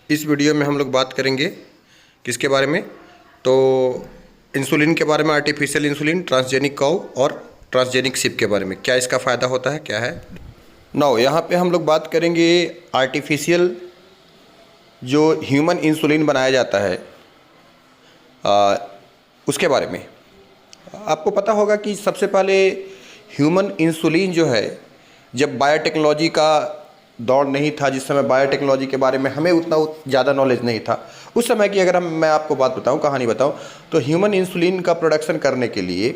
इस वीडियो में हम लोग बात करेंगे किसके बारे में, तो इंसुलिन के बारे में, आर्टिफिशियल इंसुलिन, ट्रांसजेनिक काउ और ट्रांसजेनिक शिप के बारे में, क्या इसका फ़ायदा होता है, क्या है। नाउ यहाँ पे हम लोग बात करेंगे आर्टिफिशियल जो ह्यूमन इंसुलिन बनाया जाता है उसके बारे में। आपको पता होगा कि सबसे पहले ह्यूमन इंसुलिन जो है, जब बायोटेक्नोलॉजी का दौर नहीं था, जिस समय बायोटेक्नोलॉजी के बारे में हमें उतना ज़्यादा नॉलेज नहीं था, उस समय की अगर मैं आपको बात बताऊं, कहानी बताऊं, तो ह्यूमन इंसुलिन का प्रोडक्शन करने के लिए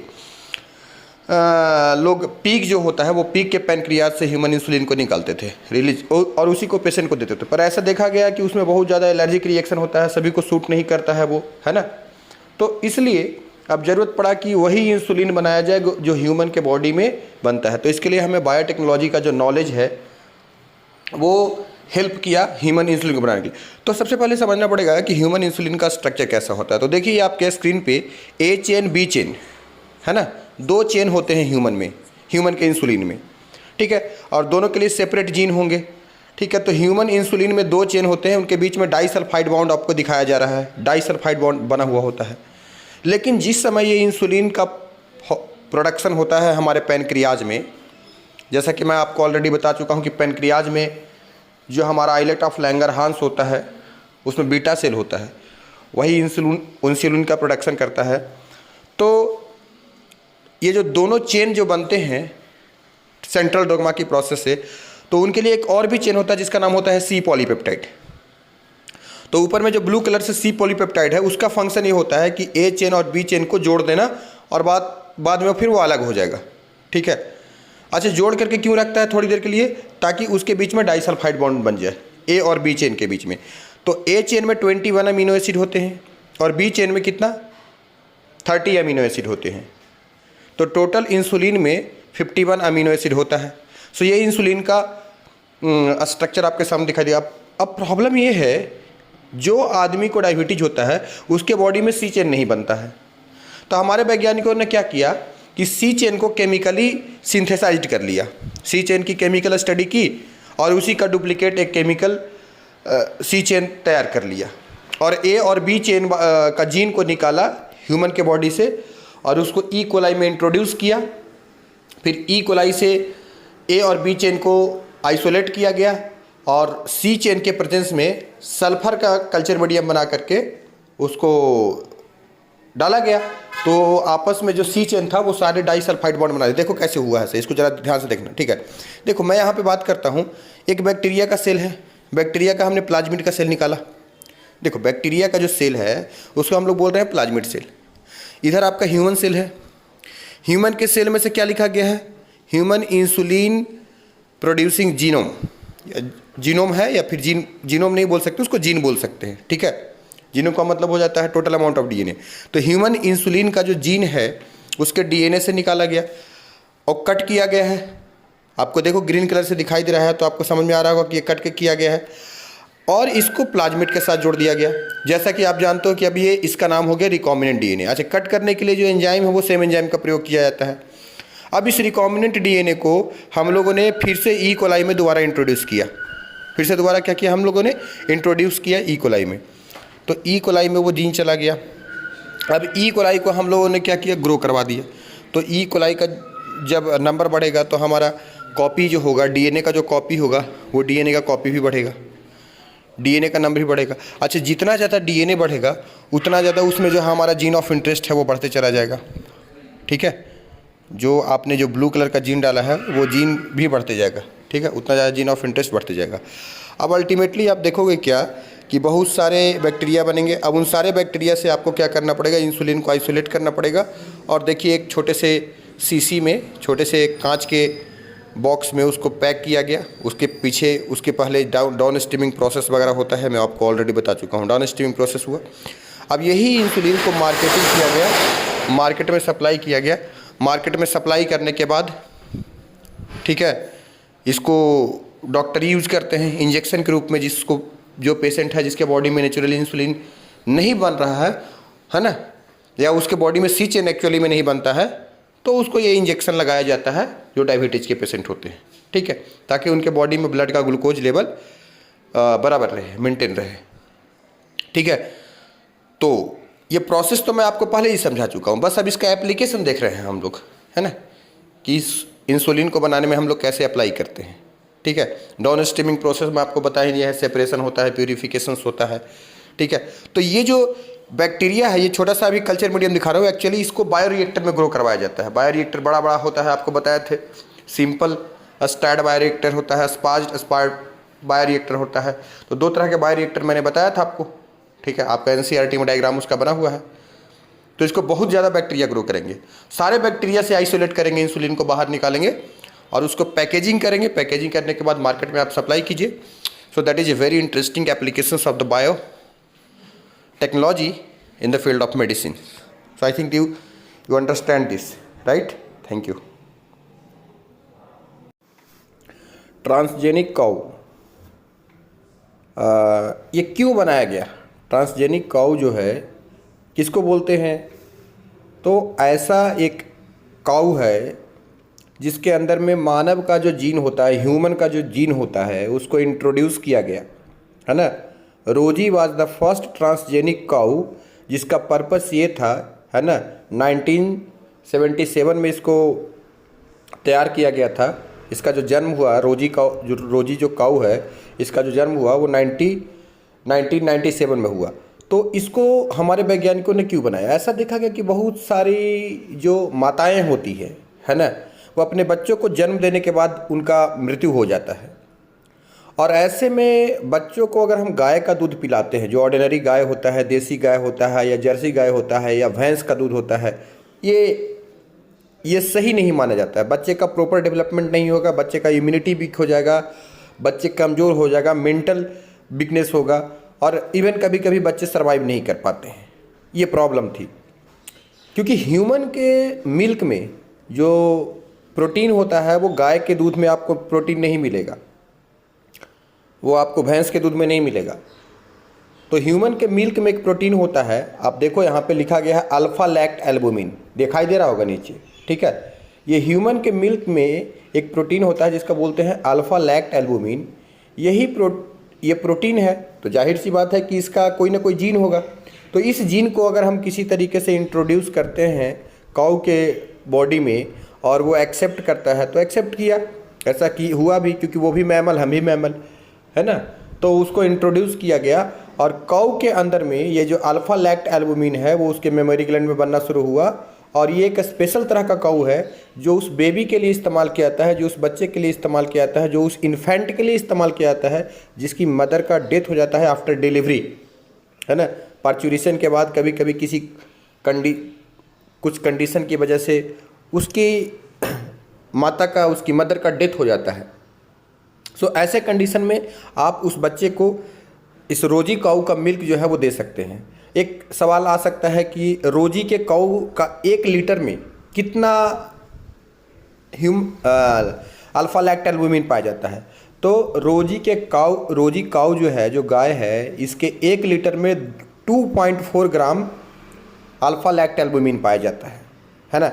लोग पीक जो होता है वो पीक के पैनक्रियाज से ह्यूमन इंसुलिन को निकालते थे, रिलीज, और उसी को पेशेंट को देते थे। पर ऐसा देखा गया कि उसमें बहुत ज़्यादा एलर्जिक रिएक्शन होता है, सभी को सूट नहीं करता है वो, है ना। तो इसलिए अब ज़रूरत पड़ा कि वही इंसुलिन बनाया जाए जो ह्यूमन के बॉडी में बनता है। तो इसके लिए हमें बायोटेक्नोलॉजी का जो नॉलेज है वो हेल्प किया ह्यूमन इंसुलिन को बनाने के लिए। तो सबसे पहले समझना पड़ेगा कि ह्यूमन इंसुलिन का स्ट्रक्चर कैसा होता है। तो देखिए आपके स्क्रीन पे ए चेन बी चेन है ना, दो चेन होते हैं ह्यूमन में, ह्यूमन के इंसुलिन में, ठीक है, और दोनों के लिए सेपरेट जीन होंगे, ठीक है। तो ह्यूमन इंसुलिन में दो चेन होते हैं, उनके बीच में डाइसल्फाइड बॉन्ड आपको दिखाया जा रहा है, डाइसल्फाइड बॉन्ड बना हुआ होता है। लेकिन जिस समय ये इंसुलिन का प्रोडक्शन होता है हमारे पैनक्रियाज में, जैसा कि मैं आपको ऑलरेडी बता चुका हूँ कि पैनक्रियाज में जो हमारा आइलेट ऑफ लैंगरहांस होता है उसमें बीटा सेल होता है, वही इंसुलिन का प्रोडक्शन करता है। तो ये जो दोनों चेन जो बनते हैं सेंट्रल डोग्मा की प्रोसेस से, तो उनके लिए एक और भी चेन होता है जिसका नाम होता है सी पॉलीपेप्टाइड। तो ऊपर में जो ब्लू कलर से सी पॉलीपेप्टाइड है, उसका फंक्शन ये होता है कि ए चेन और बी चेन को जोड़ देना, और बाद में फिर वो अलग हो जाएगा, ठीक है। अच्छा, जोड़ करके क्यों रखता है थोड़ी देर के लिए, ताकि उसके बीच में डाइसल्फाइड बॉन्ड बन जाए, ए और बी चेन के बीच में। तो ए चेन में 21 अमीनो एसिड होते हैं और बी चेन में कितना, 30 अमीनो एसिड होते हैं। तो टोटल इंसुलिन में 51 अमीनो एसिड होता है। सो ये इंसुलिन का स्ट्रक्चर आपके सामने दिखाई दिया। अब प्रॉब्लम ये है, जो आदमी को डायबिटीज होता है उसके बॉडी में सी चेन नहीं बनता है। तो हमारे वैज्ञानिकों ने क्या किया कि सी चेन को केमिकली सिंथेसाइज्ड कर लिया, सी चेन की केमिकल स्टडी की और उसी का डुप्लीकेट एक केमिकल सी चेन तैयार कर लिया, और ए और बी चेन का जीन को निकाला ह्यूमन के बॉडी से और उसको ई कोलाई में इंट्रोड्यूस किया। फिर ई कोलाई से ए और बी चेन को आइसोलेट किया गया और सी चेन के प्रेजेंस में सल्फर का कल्चर मीडियम बना करके उसको डाला गया। तो आपस में जो सी चेन था वो सारे डाइसल्फाइड बॉन्ड बना दिए। देखो कैसे हुआ है, इसको ज़रा ध्यान से देखना, ठीक है। देखो मैं यहाँ पे बात करता हूँ, एक बैक्टीरिया का सेल है, बैक्टीरिया का हमने प्लाज्मिड का सेल निकाला। देखो बैक्टीरिया का जो सेल है उसको हम लोग बोल रहे हैं प्लाज्मिड सेल। इधर आपका ह्यूमन सेल है, ह्यूमन के सेल में से क्या लिखा गया है, human insulin producing genome, genome है या फिर जीनोम नहीं बोल सकते, उसको जीन बोल सकते हैं, ठीक है। जीनोम का मतलब हो जाता है टोटल अमाउंट ऑफ डीएनए। तो ह्यूमन इंसुलिन का जो जीन है उसके डीएनए से निकाला गया और कट किया गया है। आपको देखो ग्रीन कलर से दिखाई दे रहा है, तो आपको समझ में आ रहा होगा कि ये कट के किया गया है और इसको प्लाज्मिड के साथ जोड़ दिया गया। जैसा कि आप जानते हो कि अब ये इसका नाम हो गया रिकॉम्बिनेंट डीएनए। अच्छा, कट करने के लिए जो एंजाइम है वो सेम एंजाइम का प्रयोग किया जाता है। अब इस रिकॉम्बिनेंट डीएनए को हम लोगों ने फिर से ई कोलाई में दोबारा इंट्रोड्यूस किया। फिर से दोबारा क्या किया हम लोगों ने, इंट्रोड्यूस किया ई कोलाई में। तो ई कोलाई में वो जीन चला गया। अब ई कोलाई को हम लोगों ने क्या किया, ग्रो करवा दिया। तो ई कोलाई का जब नंबर बढ़ेगा तो हमारा कॉपी जो होगा, डीएनए का जो कॉपी होगा वो डीएनए का कॉपी भी बढ़ेगा, डीएनए का नंबर भी बढ़ेगा। अच्छा, जितना ज़्यादा डीएनए बढ़ेगा उतना ज़्यादा उसमें जो हमारा जीन ऑफ इंटरेस्ट है वो बढ़ते चला जाएगा, ठीक है। जो आपने जो ब्लू कलर का जीन डाला है वो जीन भी बढ़ते जाएगा, ठीक है, उतना ज़्यादा जीन ऑफ इंटरेस्ट बढ़ते जाएगा। अब अल्टीमेटली आप देखोगे क्या कि बहुत सारे बैक्टीरिया बनेंगे। अब उन सारे बैक्टीरिया से आपको क्या करना पड़ेगा, इंसुलिन को आइसोलेट करना पड़ेगा। और देखिए एक छोटे से सीसी में, छोटे से कांच के बॉक्स में उसको पैक किया गया। उसके पीछे उसके पहले डाउन स्ट्रीमिंग प्रोसेस वगैरह होता है, मैं आपको ऑलरेडी बता चुका हूँ, डाउन स्ट्रीमिंग प्रोसेस हुआ। अब यही इंसुलिन को मार्केटिंग किया गया, मार्केट में सप्लाई किया गया। मार्केट में सप्लाई करने के बाद, ठीक है, इसको डॉक्टर यूज करते हैं इंजेक्शन के रूप में, जिसको जो पेशेंट है जिसके बॉडी में नेचुरली इंसुलिन नहीं बन रहा है ना, या उसके बॉडी में सी चेन एक्चुअली में नहीं बनता है, तो उसको ये इंजेक्शन लगाया जाता है जो डायबिटीज़ के पेशेंट होते हैं, ठीक है, ताकि उनके बॉडी में ब्लड का ग्लूकोज लेवल बराबर रहे, मेंटेन रहे। ठीक है। तो ये प्रोसेस तो मैं आपको पहले ही समझा चुका हूँ, बस अब इसका एप्लीकेशन देख रहे हैं हम लोग, है ना, कि इस इंसुलिन को बनाने में हम लोग कैसे अप्लाई करते हैं। ठीक है, डाउन स्ट्रीमिंग प्रोसेस में आपको बता ही दिया है, सेपरेशन होता है, प्यूरिफिकेशन होता है। ठीक है, तो ये जो बैक्टीरिया है, ये छोटा सा अभी कल्चर मीडियम दिखा रहा हूँ, एक्चुअली इसको बायोरिएक्टर में ग्रो करवाया जाता है। बायोरिएक्टर बड़ा बड़ा होता है, आपको बताए थे, सिंपल स्टैड बायोरिएक्टर होता है, स्पार्ड बायोरिएक्टर होता है। तो दो तरह के बायोरिएक्टर मैंने बताया था आपको। ठीक है, आपका एनसीईआरटी में डायग्राम उसका बना हुआ है। तो इसको बहुत ज़्यादा बैक्टीरिया ग्रो करेंगे, सारे बैक्टीरिया से आइसोलेट करेंगे, इंसुलिन को बाहर निकालेंगे और उसको पैकेजिंग करेंगे। पैकेजिंग करने के बाद मार्केट में आप सप्लाई कीजिए। So that is a very interesting applications of the bio technology in the field of medicine. So I think you understand this, right? Thank you. Transgenic cow, ये क्यों बनाया गया? ट्रांसजेनिक काऊ जो है किसको बोलते हैं? तो ऐसा एक काऊ है जिसके अंदर में मानव का जो जीन होता है, ह्यूमन का जो जीन होता है, उसको इंट्रोड्यूस किया गया, है ना। रोजी was the first transgenic cow जिसका पर्पस ये था, है ना, 1977 में इसको तैयार किया गया था। इसका जो जन्म हुआ, रोजी जो काऊ है, इसका जो जन्म हुआ वो 1997 में हुआ। तो इसको हमारे वैज्ञानिकों ने क्यों बनाया? ऐसा देखा गया कि बहुत सारी जो माताएं होती है ना, वो अपने बच्चों को जन्म देने के बाद उनका मृत्यु हो जाता है। और ऐसे में बच्चों को अगर हम गाय का दूध पिलाते हैं, जो ऑर्डिनरी गाय होता है, देसी गाय होता है या जर्सी गाय होता है या भैंस का दूध होता है, ये सही नहीं माना जाता है। बच्चे का प्रॉपर डेवलपमेंट नहीं होगा, बच्चे का इम्यूनिटी वीक हो जाएगा, बच्चे कमज़ोर हो जाएगा, मेंटल वीकनेस होगा और इवन कभी कभी बच्चे सर्वाइव नहीं कर पाते हैं। ये प्रॉब्लम थी, क्योंकि ह्यूमन के मिल्क में जो प्रोटीन होता है वो गाय के दूध में आपको प्रोटीन नहीं मिलेगा, वो आपको भैंस के दूध में नहीं मिलेगा। तो ह्यूमन के मिल्क में एक प्रोटीन होता है, आप देखो यहाँ पे लिखा गया है अल्फा लैक्ट एल्बुमिन, दिखाई दे रहा होगा नीचे। ठीक है, ये ह्यूमन के मिल्क में एक प्रोटीन होता है जिसका बोलते हैं अल्फा लैक्ट एल्बुमिन। ये प्रोटीन है, तो जाहिर सी बात है कि इसका कोई ना कोई जीन होगा। तो इस जीन को अगर हम किसी तरीके से इंट्रोड्यूस करते हैं काऊ के बॉडी में और वो एक्सेप्ट करता है, तो एक्सेप्ट किया, ऐसा की हुआ भी, क्योंकि वो भी मैमल, हम भी मैमल, है ना। तो उसको इंट्रोड्यूस किया गया और काऊ के अंदर में ये जो अल्फा लैक्ट एल्बुमिन है वो उसके मेमोरी ग्लैंड में बनना शुरू हुआ। और ये एक स्पेशल तरह का काऊ है जो उस बेबी के लिए इस्तेमाल किया जाता है, जो उस बच्चे के लिए इस्तेमाल किया जाता है, जो उस इन्फेंट के लिए इस्तेमाल किया जाता है जिसकी मदर का डेथ हो जाता है आफ्टर डिलीवरी, है ना। पार्चुरेशन के बाद कभी कभी कुछ कंडीशन की वजह से उसकी उसकी मदर का डेथ हो जाता है। सो ऐसे कंडीशन में आप उस बच्चे को इस रोजी काऊ का मिल्क जो है वो दे सकते हैं। एक सवाल आ सकता है कि रोजी के काऊ का 1 लीटर में कितना अल्फा लैक्ट एल्बुमिन पाया जाता है? तो रोजी काऊ जो है, जो गाय है, इसके 1 लीटर में 2.4 ग्राम अल्फा लैक्ट एल्बुमिन पाया जाता है ना,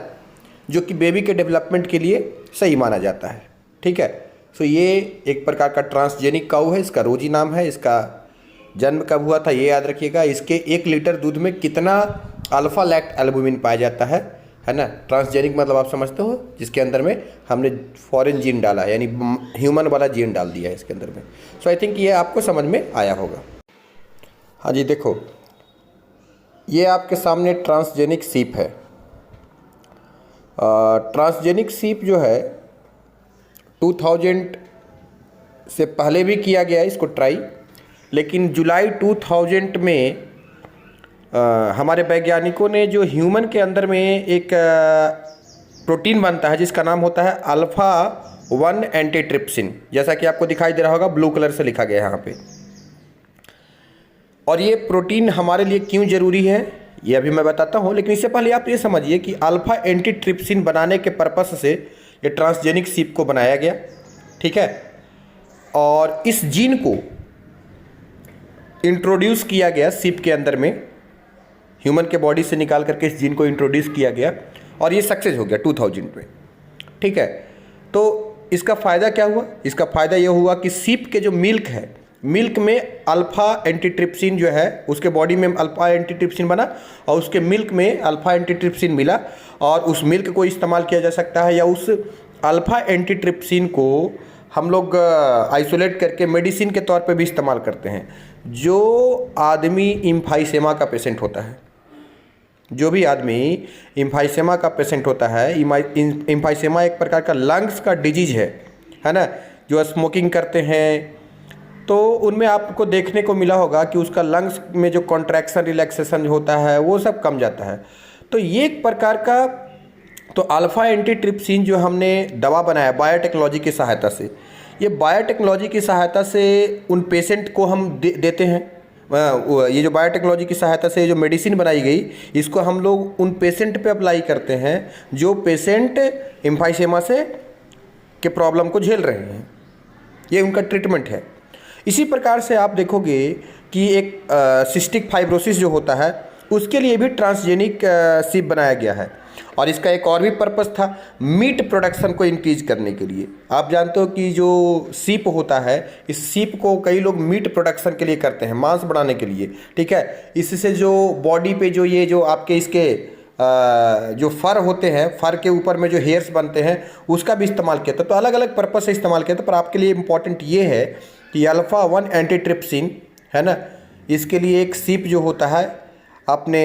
जो कि बेबी के डेवलपमेंट के लिए सही माना जाता है। ठीक है, सो ये एक प्रकार का ट्रांसजेनिक काऊ है, इसका रोजी नाम है। इसका जन्म कब हुआ था ये याद रखिएगा। इसके 1 लीटर दूध में कितना अल्फा लैक्ट एल्बुमिन पाया जाता है ना। ट्रांसजेनिक मतलब आप समझते हो, जिसके अंदर में हमने फॉरेन जीन डाला है, यानी ह्यूमन वाला जीन डाल दिया है इसके अंदर में। सो आई थिंक ये आपको समझ में आया होगा। हाँ जी, देखो ये आपके सामने ट्रांसजेनिक सीप है। ट्रांसजेनिक सीप जो है 2000 से पहले भी किया गया इसको ट्राई, लेकिन जुलाई 2000 में हमारे वैज्ञानिकों ने जो ह्यूमन के अंदर में एक प्रोटीन बनता है जिसका नाम होता है अल्फा 1 एंटीट्रिप्सिन, जैसा कि आपको दिखाई दे रहा होगा, ब्लू कलर से लिखा गया है यहाँ पे। और ये प्रोटीन हमारे लिए क्यों ज़रूरी है ये अभी मैं बताता हूँ, लेकिन इससे पहले आप ये समझिए कि अल्फा एंटीट्रिप्सिन बनाने के पर्पस से ये ट्रांसजेनिक सीप को बनाया गया। ठीक है, और इस जीन को इंट्रोड्यूस किया गया सीप के अंदर में, ह्यूमन के बॉडी से निकाल करके इस जीन को इंट्रोड्यूस किया गया और ये सक्सेस हो गया 2000 में। ठीक है, तो इसका फ़ायदा क्या हुआ? इसका फ़ायदा ये हुआ कि सीप के जो मिल्क है मिल्क में अल्फ़ा एंटीट्रिप्सिन जो है, उसके बॉडी में अल्फ़ा एंटीट्रिप्सिन बना और उसके मिल्क में अल्फ़ा एंटीट्रिप्सिन मिला, और उस मिल्क को इस्तेमाल किया जा सकता है, या उस अल्फ़ा एंटीट्रिप्सिन को हम लोग आइसोलेट करके मेडिसिन के तौर पे भी इस्तेमाल करते हैं। जो आदमी एम्फाइसेमा का पेशेंट होता है, जो भी आदमी एम्फाइसेमा का पेशेंट होता है, एम्फाइसेमा एक प्रकार का लंग्स का डिजीज है ना, जो स्मोकिंग करते हैं तो उनमें आपको देखने को मिला होगा कि उसका लंग्स में जो कॉन्ट्रैक्शन रिलैक्सेशन होता है वो सब कम जाता है। तो ये एक प्रकार का, तो अल्फ़ा एंटीट्रिप्सिन जो हमने दवा बनाया बायोटेक्नोलॉजी की सहायता से, ये बायोटेक्नोलॉजी की सहायता से उन पेशेंट को हम देते हैं। ये जो बायोटेक्नोलॉजी की सहायता से जो मेडिसिन बनाई गई, इसको हम लोग उन पेशेंट पे अप्लाई करते हैं जो पेशेंट एम्फाइसेमा से के प्रॉब्लम को झेल रहे हैं। ये उनका ट्रीटमेंट है। इसी प्रकार से आप देखोगे कि एक सिस्टिक फाइब्रोसिस जो होता है उसके लिए भी ट्रांसजेनिक सीप बनाया गया है, और इसका एक और भी पर्पस था, मीट प्रोडक्शन को इंक्रीज करने के लिए। आप जानते हो कि जो सीप होता है, इस सीप को कई लोग मीट प्रोडक्शन के लिए करते हैं, मांस बनाने के लिए, ठीक है। इससे जो बॉडी पे जो ये जो आपके इसके जो फर होते हैं, फर के ऊपर में जो हेयर्स बनते हैं, उसका भी इस्तेमाल किया था। तो अलग अलग पर्पस से इस्तेमाल किया था, पर आपके लिए इम्पॉर्टेंट ये है कि अल्फ़ा-1 एंटीट्रिप्सिन है ना, इसके लिए एक सीप जो होता है आपने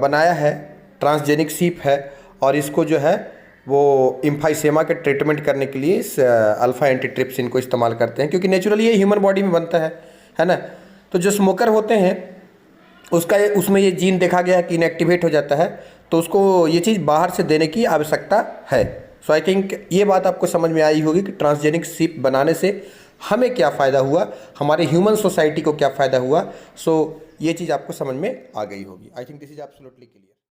बनाया है, ट्रांसजेनिक सीप है, और इसको जो है वो एम्फाइसेमा के ट्रीटमेंट करने के लिए इस अल्फ़ा एंटीट्रिप्सिन को इस्तेमाल करते हैं, क्योंकि नेचुरली ये ह्यूमन बॉडी में बनता है ना। तो जो स्मोकर होते हैं उसमें ये जीन देखा गया है कि इनएक्टिवेट हो जाता है, तो उसको ये चीज़ बाहर से देने की आवश्यकता है। सो आई थिंक ये बात आपको समझ में आई होगी कि ट्रांसजेनिक सीप बनाने से हमें क्या फ़ायदा हुआ, हमारे ह्यूमन सोसाइटी को क्या फ़ायदा हुआ। सो ये चीज़ आपको समझ में आ गई होगी। I think this is absolutely clear.